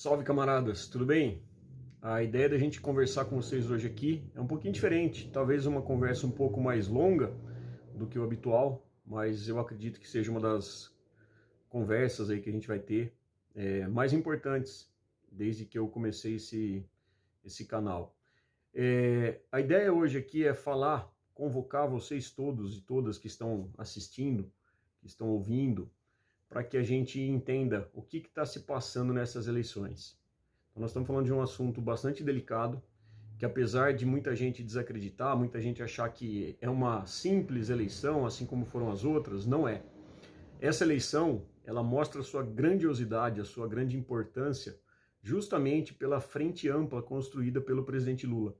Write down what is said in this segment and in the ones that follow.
Salve, camaradas, tudo bem? A ideia da gente conversar com vocês hoje aqui é um pouquinho diferente, talvez uma conversa um pouco mais longa do que o habitual, mas eu acredito que seja uma das conversas aí que a gente vai ter mais importantes desde que eu comecei esse canal. A ideia hoje aqui é falar, convocar vocês todos e todas que estão assistindo, que estão ouvindo, para que a gente entenda o que está se passando nessas eleições. Então, nós estamos falando de um assunto bastante delicado, que apesar de muita gente desacreditar, muita gente achar que é uma simples eleição, assim como foram as outras, não é. Essa eleição, ela mostra a sua grandiosidade, a sua grande importância, justamente pela frente ampla construída pelo presidente Lula.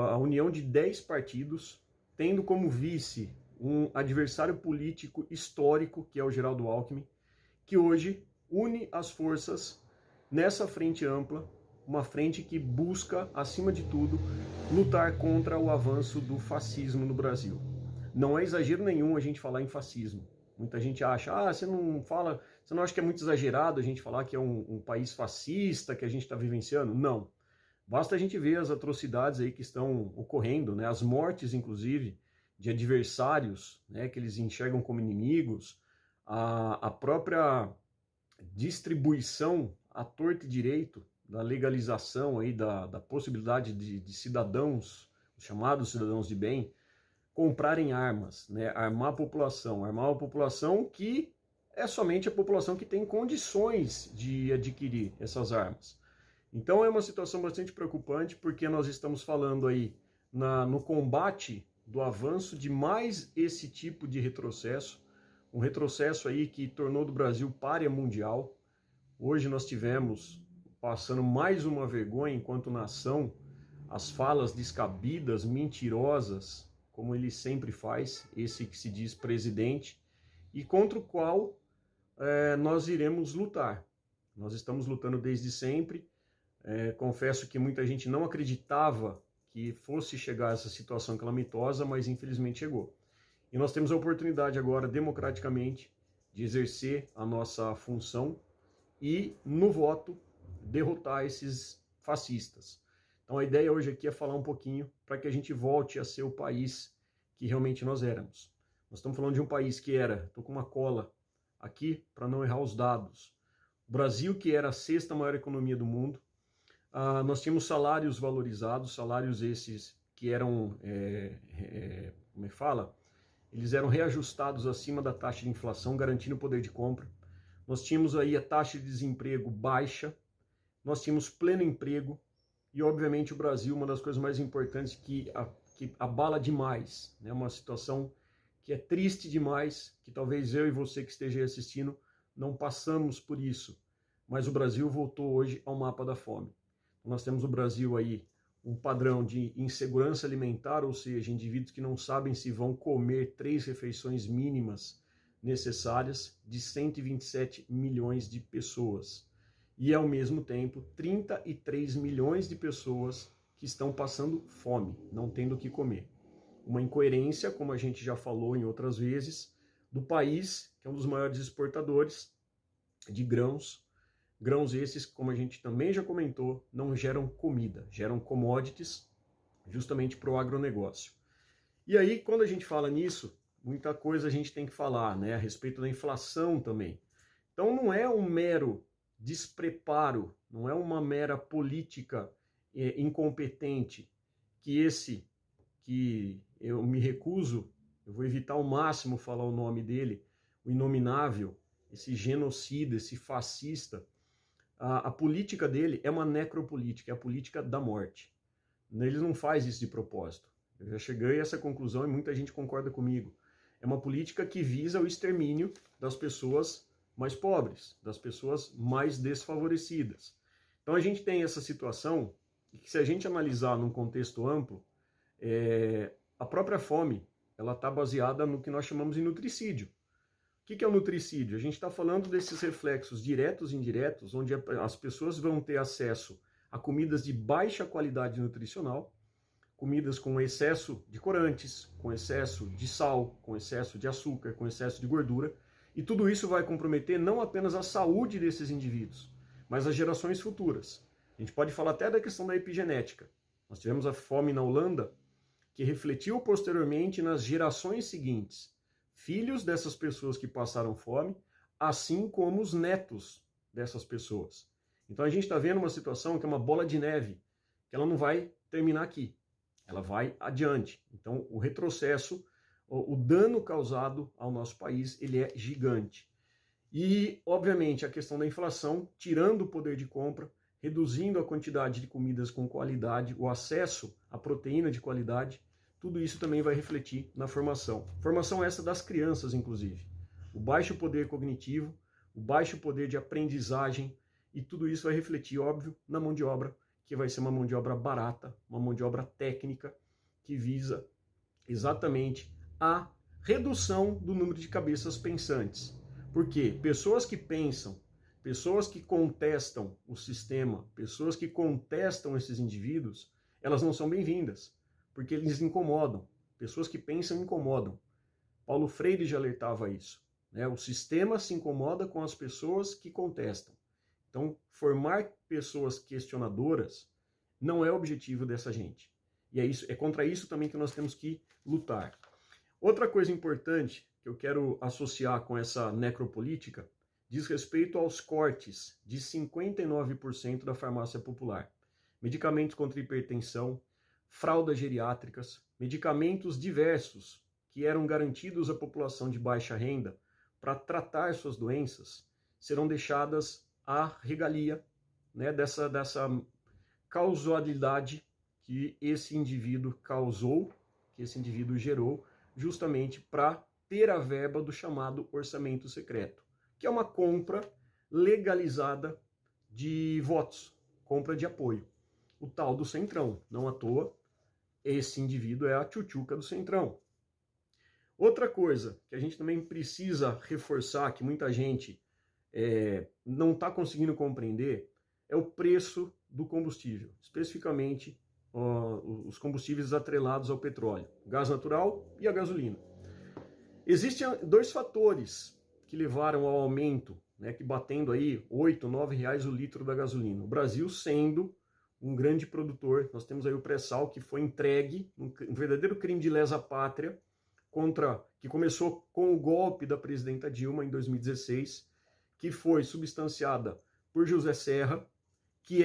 A união de 10 partidos, tendo como vice um adversário político histórico, que é o Geraldo Alckmin, que hoje une as forças nessa frente ampla, uma frente que busca, acima de tudo, lutar contra o avanço do fascismo no Brasil. Não é exagero nenhum a gente falar em fascismo. Muita gente acha, você não acha que é muito exagerado a gente falar que é um país fascista que a gente está vivenciando? Não. Basta a gente ver as atrocidades aí que estão ocorrendo, né? As mortes, inclusive, de adversários, né, que eles enxergam como inimigos, a própria distribuição à torta e direito da legalização aí da possibilidade de cidadãos, os chamados cidadãos de bem, comprarem armas, né, armar uma população que é somente a população que tem condições de adquirir essas armas. Então é uma situação bastante preocupante, porque nós estamos falando aí no combate do avanço de mais esse tipo de retrocesso, um retrocesso aí que tornou do Brasil pária mundial. Hoje nós tivemos, passando mais uma vergonha enquanto nação, as falas descabidas, mentirosas, como ele sempre faz, esse que se diz presidente, e contra o qual nós iremos lutar. Nós estamos lutando desde sempre. Confesso que muita gente não acreditava que fosse chegar a essa situação calamitosa, mas infelizmente chegou. E nós temos a oportunidade agora, democraticamente, de exercer a nossa função e, no voto, derrotar esses fascistas. Então a ideia hoje aqui é falar um pouquinho para que a gente volte a ser o país que realmente nós éramos. Nós estamos falando de um país que era, estou com uma cola aqui para não errar os dados, o Brasil, que era a sexta maior economia do mundo. Nós tínhamos salários valorizados, salários esses que eram, como é que fala? Eles eram reajustados acima da taxa de inflação, garantindo o poder de compra. Nós tínhamos aí a taxa de desemprego baixa, nós tínhamos pleno emprego e, obviamente, o Brasil, uma das coisas mais importantes que abala demais, né? Uma situação que é triste demais, que talvez eu e você que esteja aí assistindo não passamos por isso, mas o Brasil voltou hoje ao mapa da fome. Nós temos no Brasil aí um padrão de insegurança alimentar, ou seja, indivíduos que não sabem se vão comer 3 refeições mínimas necessárias, de 127 milhões de pessoas. E, ao mesmo tempo, 33 milhões de pessoas que estão passando fome, não tendo o que comer. Uma incoerência, como a gente já falou em outras vezes, do país, que é um dos maiores exportadores de grãos. Grãos esses, como a gente também já comentou, não geram comida, geram commodities justamente para o agronegócio. E aí, quando a gente fala nisso, muita coisa a gente tem que falar, né, a respeito da inflação também. Então não é um mero despreparo, não é uma mera política incompetente que eu me recuso, eu vou evitar ao máximo falar o nome dele, o inominável, esse genocida, esse fascista. A política dele é uma necropolítica, é a política da morte. Ele não faz isso de propósito. Eu já cheguei a essa conclusão e muita gente concorda comigo. É uma política que visa o extermínio das pessoas mais pobres, das pessoas mais desfavorecidas. Então a gente tem essa situação que, se a gente analisar num contexto amplo, a própria fome ela está baseada no que nós chamamos de nutricídio. O que é o nutricídio? A gente está falando desses reflexos diretos e indiretos, onde as pessoas vão ter acesso a comidas de baixa qualidade nutricional, comidas com excesso de corantes, com excesso de sal, com excesso de açúcar, com excesso de gordura, e tudo isso vai comprometer não apenas a saúde desses indivíduos, mas as gerações futuras. A gente pode falar até da questão da epigenética. Nós tivemos a fome na Holanda, que refletiu posteriormente nas gerações seguintes. Filhos dessas pessoas que passaram fome, assim como os netos dessas pessoas. Então a gente está vendo uma situação que é uma bola de neve, que ela não vai terminar aqui, ela vai adiante. Então o retrocesso, o dano causado ao nosso país, ele é gigante. E, obviamente, a questão da inflação, tirando o poder de compra, reduzindo a quantidade de comidas com qualidade, o acesso à proteína de qualidade, tudo isso também vai refletir na formação. Formação essa das crianças, inclusive. O baixo poder cognitivo, o baixo poder de aprendizagem, e tudo isso vai refletir, óbvio, na mão de obra, que vai ser uma mão de obra barata, uma mão de obra técnica, que visa exatamente a redução do número de cabeças pensantes. Porque pessoas que pensam, pessoas que contestam o sistema, pessoas que contestam esses indivíduos, elas não são bem-vindas, porque eles incomodam. Pessoas que pensam incomodam. Paulo Freire já alertava isso, né? O sistema se incomoda com as pessoas que contestam. Então, formar pessoas questionadoras não é o objetivo dessa gente. E é contra isso também que nós temos que lutar. Outra coisa importante que eu quero associar com essa necropolítica diz respeito aos cortes de 59% da farmácia popular. Medicamentos contra hipertensão, fraldas geriátricas, medicamentos diversos que eram garantidos à população de baixa renda para tratar suas doenças, serão deixadas à regalia, né, dessa causalidade que esse indivíduo causou, que esse indivíduo gerou, justamente para ter a verba do chamado orçamento secreto, que é uma compra legalizada de votos, compra de apoio. O tal do Centrão, não à toa, esse indivíduo é a tchutchuca do Centrão. Outra coisa que a gente também precisa reforçar, que muita gente não está conseguindo compreender, é o preço do combustível, especificamente os combustíveis atrelados ao petróleo, gás natural e a gasolina. Existem dois fatores que levaram ao aumento, né, que batendo aí R$ 8, R$ 9 o litro da gasolina. O Brasil sendo um grande produtor, nós temos aí o pré-sal que foi entregue, um verdadeiro crime de lesa pátria, que começou com o golpe da presidenta Dilma em 2016, que foi substanciada por José Serra, que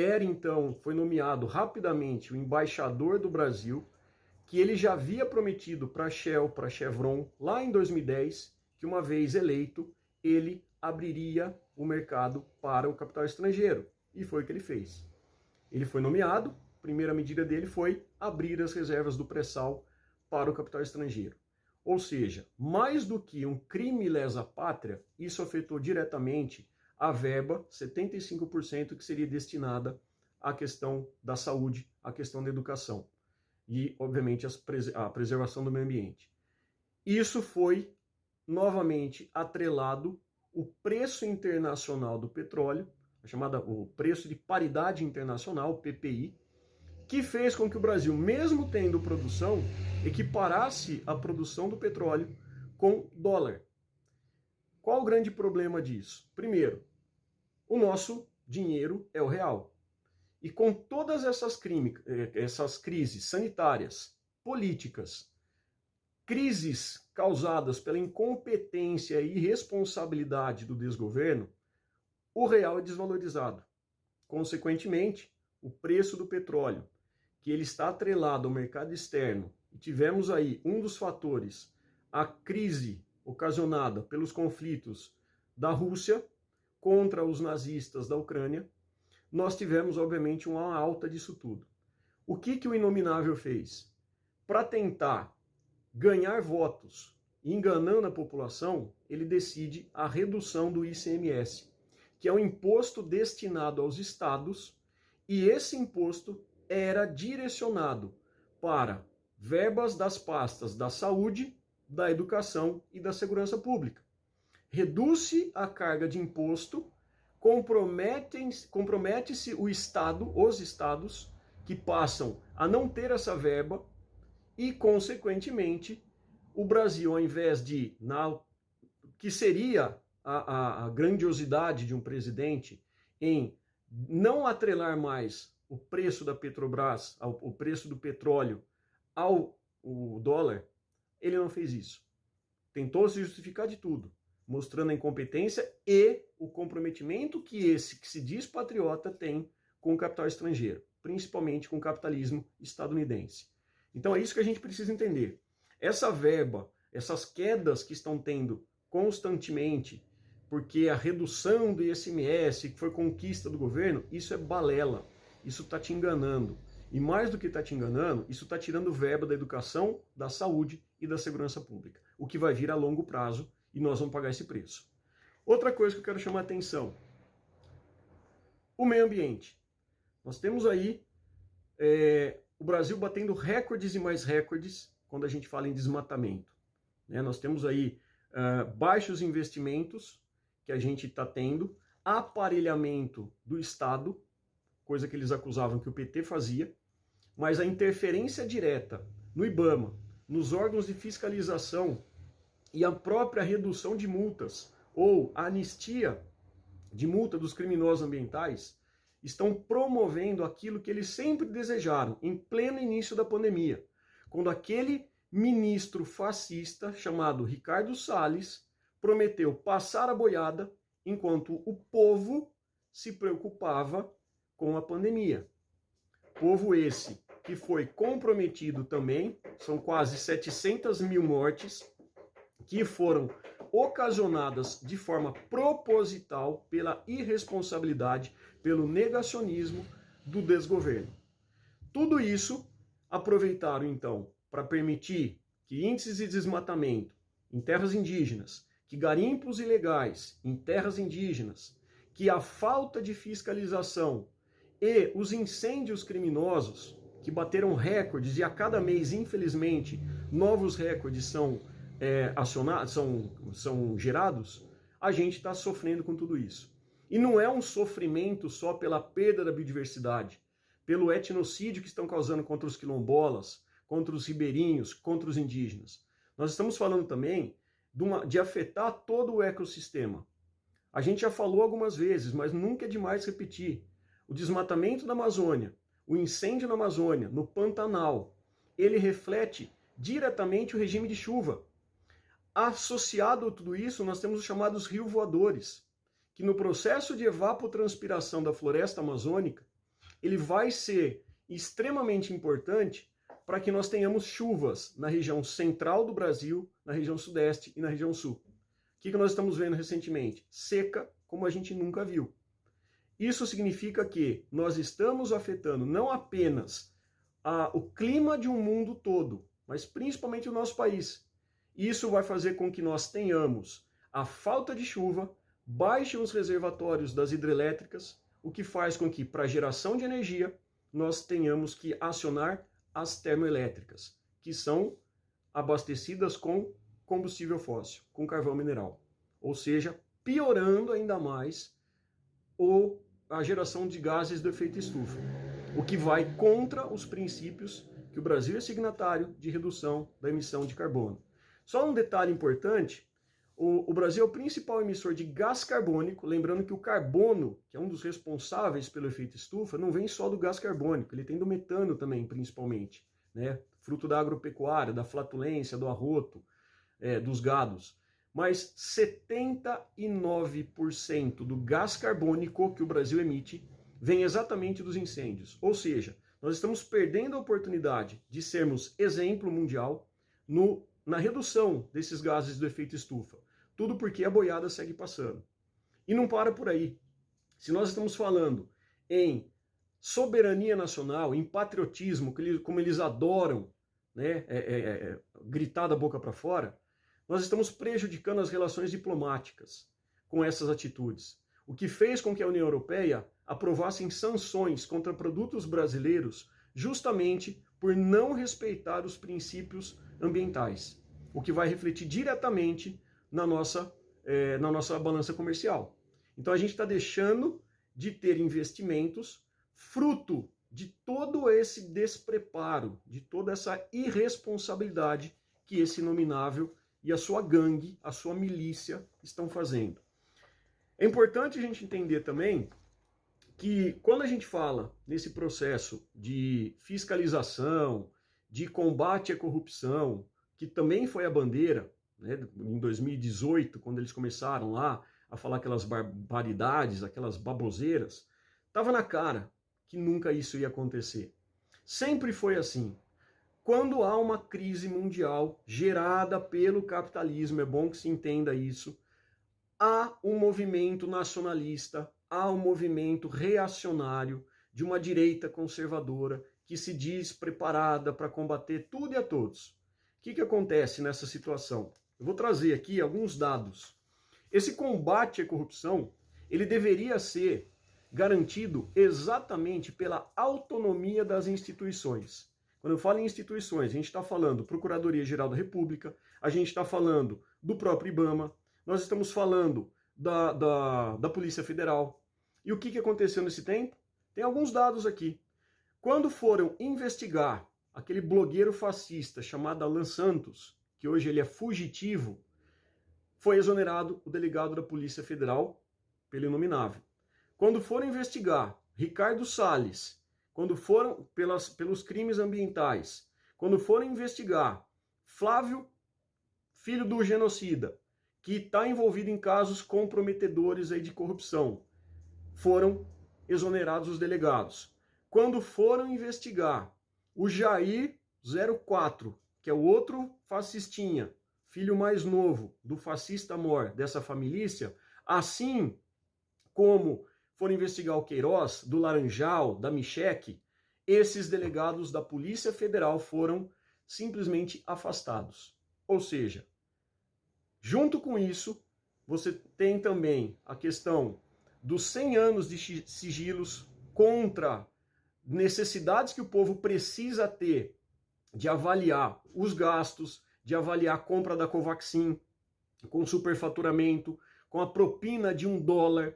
foi nomeado rapidamente o embaixador do Brasil, que ele já havia prometido para a Shell, para a Chevron, lá em 2010, que uma vez eleito, ele abriria o mercado para o capital estrangeiro. E foi o que ele fez. Ele foi nomeado, a primeira medida dele foi abrir as reservas do pré-sal para o capital estrangeiro. Ou seja, mais do que um crime lesa pátria, isso afetou diretamente a verba, 75%, que seria destinada à questão da saúde, à questão da educação e, obviamente, a preservação do meio ambiente. Isso foi, novamente, atrelado o preço internacional do petróleo, o preço de paridade internacional, o PPI, que fez com que o Brasil, mesmo tendo produção, equiparasse a produção do petróleo com dólar. Qual o grande problema disso? Primeiro, o nosso dinheiro é o real. E com todas essas crises sanitárias, políticas, crises causadas pela incompetência e irresponsabilidade do desgoverno, o real é desvalorizado. Consequentemente, o preço do petróleo, que ele está atrelado ao mercado externo, e tivemos aí um dos fatores, a crise ocasionada pelos conflitos da Rússia contra os nazistas da Ucrânia, nós tivemos, obviamente, uma alta disso tudo. O que o Inominável fez? Para tentar ganhar votos, enganando a população, ele decide a redução do ICMS, que é um imposto destinado aos estados, e esse imposto era direcionado para verbas das pastas da saúde, da educação e da segurança pública. Reduz-se a carga de imposto, compromete-se os estados que passam a não ter essa verba e, consequentemente, o Brasil, ao invés de, que seria a grandiosidade de um presidente em não atrelar mais o preço da Petrobras, o preço do petróleo ao dólar, ele não fez isso. Tentou se justificar de tudo, mostrando a incompetência e o comprometimento que esse que se diz patriota tem com o capital estrangeiro, principalmente com o capitalismo estadunidense. Então é isso que a gente precisa entender. Essa verba, essas quedas que estão tendo constantemente, porque a redução do ICMS, que foi conquista do governo, isso é balela, isso está te enganando. E mais do que está te enganando, isso está tirando verba da educação, da saúde e da segurança pública, o que vai vir a longo prazo e nós vamos pagar esse preço. Outra coisa que eu quero chamar a atenção, o meio ambiente. Nós temos aí o Brasil batendo recordes e mais recordes quando a gente fala em desmatamento. Nós temos aí baixos investimentos que a gente está tendo, aparelhamento do Estado, coisa que eles acusavam que o PT fazia, mas a interferência direta no IBAMA, nos órgãos de fiscalização e a própria redução de multas ou a anistia de multa dos criminosos ambientais estão promovendo aquilo que eles sempre desejaram em pleno início da pandemia, quando aquele ministro fascista chamado Ricardo Salles prometeu passar a boiada enquanto o povo se preocupava com a pandemia. Povo esse que foi comprometido também, são quase 700 mil mortes que foram ocasionadas de forma proposital pela irresponsabilidade, pelo negacionismo do desgoverno. Tudo isso aproveitaram então para permitir que índices de desmatamento em terras indígenas, que garimpos ilegais em terras indígenas, que a falta de fiscalização e os incêndios criminosos, que bateram recordes e a cada mês, infelizmente, novos recordes são são gerados, a gente está sofrendo com tudo isso. E não é um sofrimento só pela perda da biodiversidade, pelo etnocídio que estão causando contra os quilombolas, contra os ribeirinhos, contra os indígenas. Nós estamos falando também de afetar todo o ecossistema. A gente já falou algumas vezes, mas nunca é demais repetir. O desmatamento da Amazônia, o incêndio na Amazônia, no Pantanal, ele reflete diretamente o regime de chuva. Associado a tudo isso, nós temos os chamados rios voadores, que no processo de evapotranspiração da floresta amazônica, ele vai ser extremamente importante para que nós tenhamos chuvas na região central do Brasil, na região sudeste e na região sul. O que nós estamos vendo recentemente? Seca como a gente nunca viu. Isso significa que nós estamos afetando não apenas o clima de um mundo todo, mas principalmente o nosso país. Isso vai fazer com que nós tenhamos a falta de chuva, baixem os reservatórios das hidrelétricas, o que faz com que, para geração de energia, nós tenhamos que acionar as termoelétricas, que são abastecidas com combustível fóssil, com carvão mineral. Ou seja, piorando ainda mais a geração de gases do efeito estufa, o que vai contra os princípios que o Brasil é signatário de redução da emissão de carbono. Só um detalhe importante, o Brasil é o principal emissor de gás carbônico, lembrando que o carbono, que é um dos responsáveis pelo efeito estufa, não vem só do gás carbônico, ele tem do metano também, principalmente, né? Fruto da agropecuária, da flatulência, do arroto, dos gados. Mas 79% do gás carbônico que o Brasil emite vem exatamente dos incêndios. Ou seja, nós estamos perdendo a oportunidade de sermos exemplo mundial na redução desses gases do efeito estufa. Tudo porque a boiada segue passando. E não para por aí. Se nós estamos falando em soberania nacional, em patriotismo, como eles adoram, né, gritar da boca para fora, nós estamos prejudicando as relações diplomáticas com essas atitudes. O que fez com que a União Europeia aprovasse sanções contra produtos brasileiros justamente por não respeitar os princípios ambientais, o que vai refletir diretamente na nossa balança comercial. Então a gente está deixando de ter investimentos fruto de todo esse despreparo, de toda essa irresponsabilidade que esse inominável e a sua gangue, a sua milícia estão fazendo. É importante a gente entender também que quando a gente fala nesse processo de fiscalização, de combate à corrupção, que também foi a bandeira, né, em 2018, quando eles começaram lá a falar aquelas barbaridades, aquelas baboseiras, estava na cara que nunca isso ia acontecer. Sempre foi assim. Quando há uma crise mundial gerada pelo capitalismo, é bom que se entenda isso, há um movimento nacionalista, há um movimento reacionário de uma direita conservadora que se diz preparada para combater tudo e a todos. O que acontece nessa situação? Eu vou trazer aqui alguns dados. Esse combate à corrupção, ele deveria ser garantido exatamente pela autonomia das instituições. Quando eu falo em instituições, a gente está falando Procuradoria-Geral da República, a gente está falando do próprio IBAMA, nós estamos falando da Polícia Federal. E o que aconteceu nesse tempo? Tem alguns dados aqui. Quando foram investigar aquele blogueiro fascista chamado Alan Santos, que hoje ele é fugitivo, foi exonerado o delegado da Polícia Federal pelo inominável. Quando foram investigar Ricardo Salles, quando foram pelos crimes ambientais, quando foram investigar Flávio, filho do genocida, que está envolvido em casos comprometedores aí de corrupção, foram exonerados os delegados. Quando foram investigar o Jair 04, que é o outro fascistinha, filho mais novo do fascista mor dessa família, assim como foram investigar o Queiroz, do Laranjal, da Micheque, esses delegados da Polícia Federal foram simplesmente afastados. Ou seja, junto com isso, você tem também a questão dos 100 anos de sigilos contra necessidades que o povo precisa ter de avaliar os gastos, de avaliar a compra da Covaxin, com superfaturamento, com a propina de $1.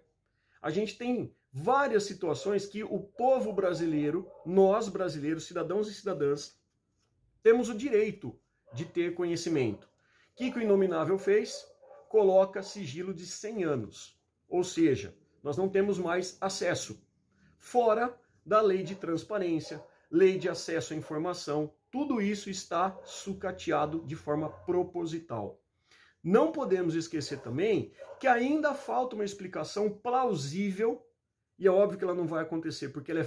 A gente tem várias situações que o povo brasileiro, nós brasileiros, cidadãos e cidadãs, temos o direito de ter conhecimento. O que o Inominável fez? Coloca sigilo de 100 anos. Ou seja, nós não temos mais acesso. Fora da lei de transparência, lei de acesso à informação, tudo isso está sucateado de forma proposital. Não podemos esquecer também que ainda falta uma explicação plausível, e é óbvio que ela não vai acontecer, porque ela é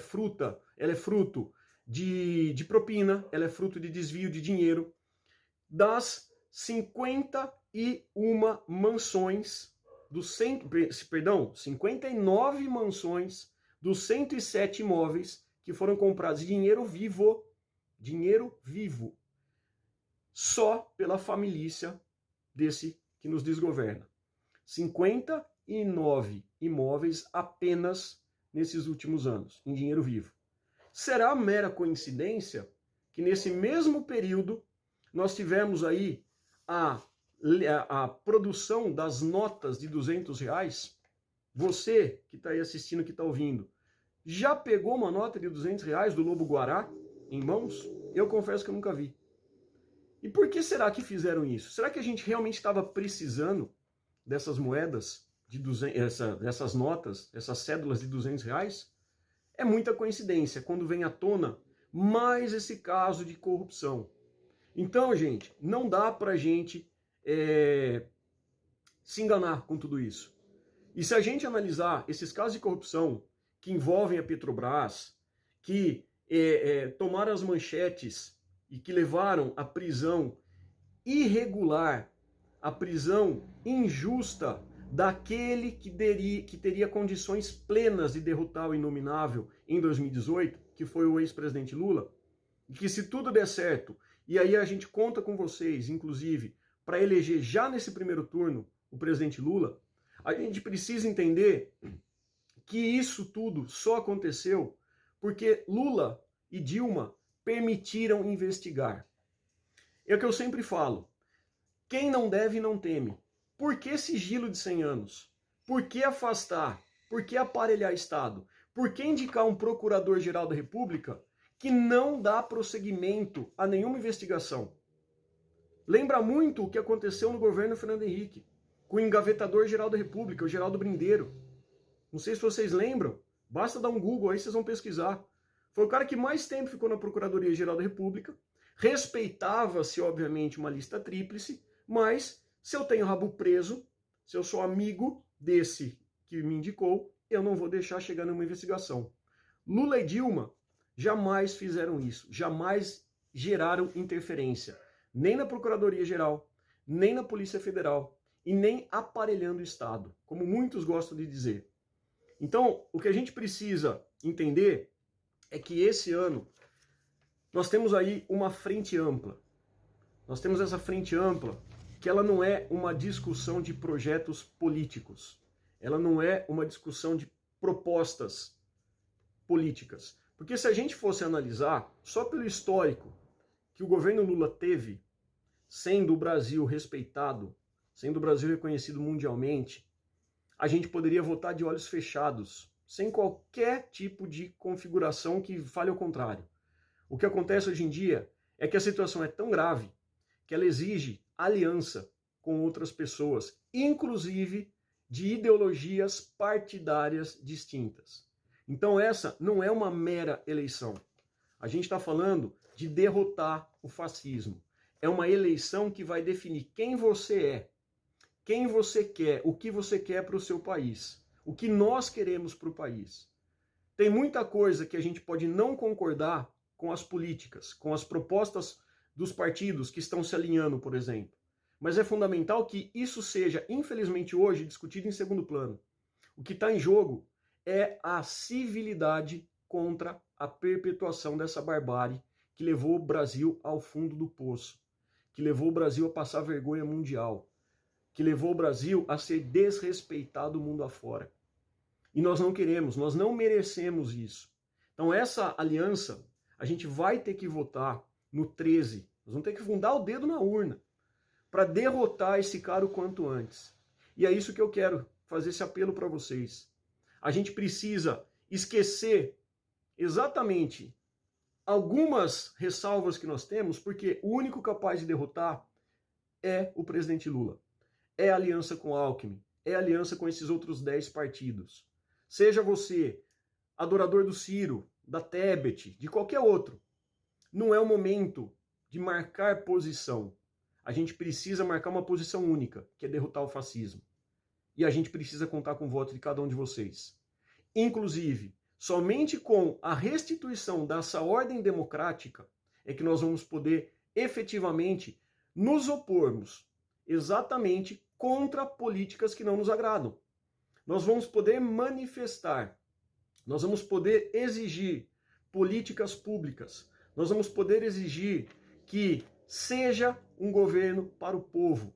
fruto de propina, ela é fruto de desvio de dinheiro, das 51 mansões, 59 mansões dos 107 imóveis que foram comprados de dinheiro vivo, só pela família desse que nos desgoverna. 59 imóveis apenas nesses últimos anos, em dinheiro vivo. Será mera coincidência que nesse mesmo período nós tivemos aí a produção das notas de R$200? Você que está aí assistindo, que está ouvindo, já pegou uma nota de R$200 do Lobo Guará em mãos? Eu confesso que eu nunca vi. E por que será que fizeram isso? Será que a gente realmente estava precisando dessas moedas, dessas notas, essas cédulas de R$200? É muita coincidência quando vem à tona mais esse caso de corrupção. Então, gente, não dá para a gente se enganar com tudo isso. E se a gente analisar esses casos de corrupção que envolvem a Petrobras, que tomaram as manchetes e que levaram à prisão irregular, a prisão injusta daquele que teria condições plenas de derrotar o Inominável em 2018, que foi o ex-presidente Lula, e que se tudo der certo, e aí a gente conta com vocês, inclusive, para eleger já nesse primeiro turno o presidente Lula, a gente precisa entender que isso tudo só aconteceu porque Lula e Dilma permitiram investigar. É o que eu sempre falo. Quem não deve, não teme. Por que sigilo de 100 anos? Por que afastar? Por que aparelhar Estado? Por que indicar um procurador-geral da República que não dá prosseguimento a nenhuma investigação? Lembra muito o que aconteceu no governo Fernando Henrique, com o engavetador-geral da República, o Geraldo Brindeiro. Não sei se vocês lembram Basta dar um Google aí, vocês vão pesquisar. Foi o cara que mais tempo ficou na Procuradoria-Geral da República. Respeitava-se, obviamente, uma lista tríplice, mas se eu tenho rabo preso, se eu sou amigo desse que me indicou, eu não vou deixar chegar numa investigação. Lula e Dilma jamais fizeram isso, jamais geraram interferência, nem na Procuradoria-Geral, nem na Polícia Federal e nem aparelhando o Estado, como muitos gostam de dizer. Então, o que a gente precisa entender é que esse ano nós temos aí uma frente ampla. Nós temos essa frente ampla que ela não é uma discussão de projetos políticos. Ela não é uma discussão de propostas políticas. Porque se a gente fosse analisar, só pelo histórico que o governo Lula teve, sendo o Brasil respeitado, sendo o Brasil reconhecido mundialmente, a gente poderia votar de olhos fechados, sem qualquer tipo de configuração que fale ao contrário. O que acontece hoje em dia é que a situação é tão grave que ela exige aliança com outras pessoas, inclusive de ideologias partidárias distintas. Então essa não é uma mera eleição. A gente está falando de derrotar o fascismo. É uma eleição que vai definir quem você é, quem você quer, o que você quer para o seu país, o que nós queremos para o país. Tem muita coisa que a gente pode não concordar com as políticas, com as propostas dos partidos que estão se alinhando, por exemplo. Mas é fundamental que isso seja, infelizmente hoje, discutido em segundo plano. O que está em jogo é a civilidade contra a perpetuação dessa barbárie que levou o Brasil ao fundo do poço, que levou o Brasil a passar vergonha mundial, que levou o Brasil a ser desrespeitado mundo afora. E nós não queremos, nós não merecemos isso. Então essa aliança, a gente vai ter que votar no 13. Nós vamos ter que fundar o dedo na urna para derrotar esse cara o quanto antes. E é isso que eu quero fazer esse apelo para vocês. A gente precisa esquecer exatamente algumas ressalvas que nós temos, porque o único capaz de derrotar é o presidente Lula. É a aliança com Alckmin, é a aliança com esses outros 10 partidos. Seja você adorador do Ciro, da Tebet, de qualquer outro, não é o momento de marcar posição. A gente precisa marcar uma posição única, que é derrotar o fascismo. E a gente precisa contar com o voto de cada um de vocês. Inclusive, somente com a restituição dessa ordem democrática é que nós vamos poder efetivamente nos opormos exatamente contra políticas que não nos agradam. Nós vamos poder manifestar, nós vamos poder exigir políticas públicas, nós vamos poder exigir que seja um governo para o povo.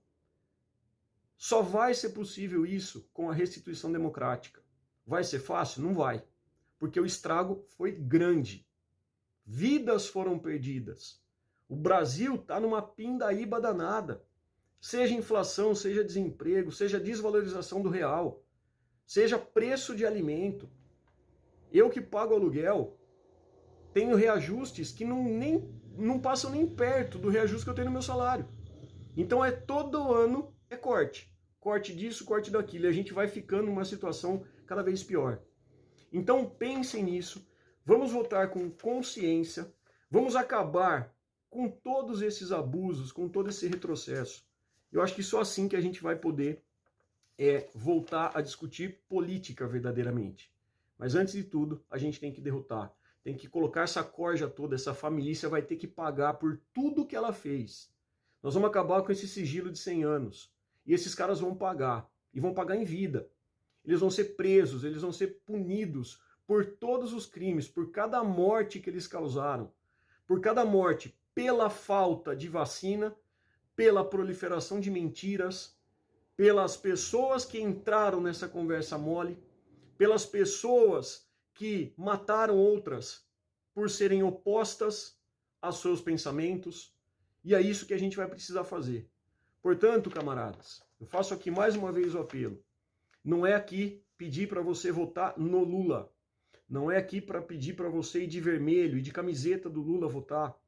Só vai ser possível isso com a restituição democrática. Vai ser fácil? Não vai. Porque o estrago foi grande. Vidas foram perdidas. O Brasil está numa pindaíba danada. Seja inflação, seja desemprego, seja desvalorização do real, seja preço de alimento. Eu que pago aluguel, tenho reajustes que não passam nem perto do reajuste que eu tenho no meu salário. Então todo ano é corte. Corte disso, corte daquilo. E a gente vai ficando numa situação cada vez pior. Então pensem nisso. Vamos votar com consciência. Vamos acabar com todos esses abusos, com todo esse retrocesso. Eu acho que só assim que a gente vai poder voltar a discutir política verdadeiramente. Mas antes de tudo, a gente tem que derrotar. Tem que colocar essa corja toda, essa família vai ter que pagar por tudo que ela fez. Nós vamos acabar com esse sigilo de 100 anos. E esses caras vão pagar. E vão pagar em vida. Eles vão ser presos, eles vão ser punidos por todos os crimes, por cada morte que eles causaram. Por cada morte pela falta de vacina, pela proliferação de mentiras, pelas pessoas que entraram nessa conversa mole, pelas pessoas que mataram outras por serem opostas aos seus pensamentos. E é isso que a gente vai precisar fazer. Portanto, camaradas, eu faço aqui mais uma vez o apelo. Não é aqui pedir para você votar no Lula. Não é aqui para pedir para você ir de vermelho e de camiseta do Lula votar.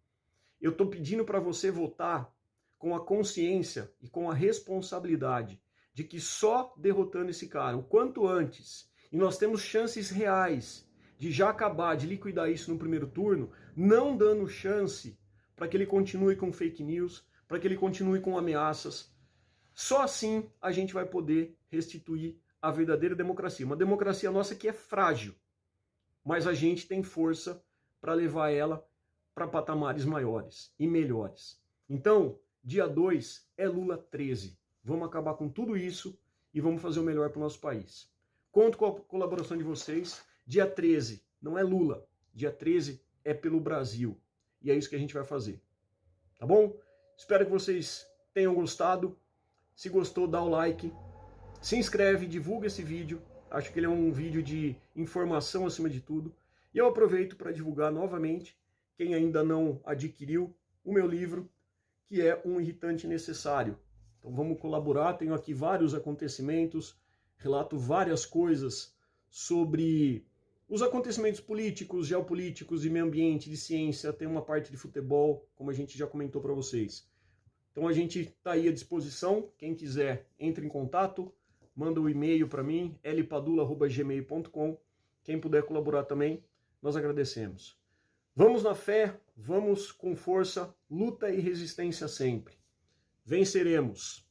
Eu estou pedindo para você votar com a consciência e com a responsabilidade de que só derrotando esse cara o quanto antes E nós temos chances reais de já acabar, de liquidar isso no primeiro turno, não dando chance para que ele continue com fake news, para que ele continue com ameaças. Só assim a gente vai poder restituir a verdadeira democracia. Uma democracia nossa que é frágil, mas a gente tem força para levar ela para patamares maiores e melhores. Então, dia 2 é Lula 13. Vamos acabar com tudo isso e vamos fazer o melhor para o nosso país. Conto com a colaboração de vocês. Dia 13 não é Lula, dia 13 é pelo Brasil. E é isso que a gente vai fazer. Tá bom? Espero que vocês tenham gostado. Se gostou, dá o like. Se inscreve, divulga esse vídeo. Acho que ele é um vídeo de informação acima de tudo. E eu aproveito para divulgar novamente, quem ainda não adquiriu, o meu livro, que é Um Irritante Necessário. Então vamos colaborar. Tenho aqui vários acontecimentos, relato várias coisas sobre os acontecimentos políticos, geopolíticos, de meio ambiente, de ciência. Tem uma parte de futebol, como a gente já comentou para vocês. Então a gente está aí à disposição. Quem quiser, entre em contato. Manda um e-mail para mim, lpadula@gmail.com. Quem puder colaborar também, nós agradecemos. Vamos na fé, vamos com força, luta e resistência sempre. Venceremos!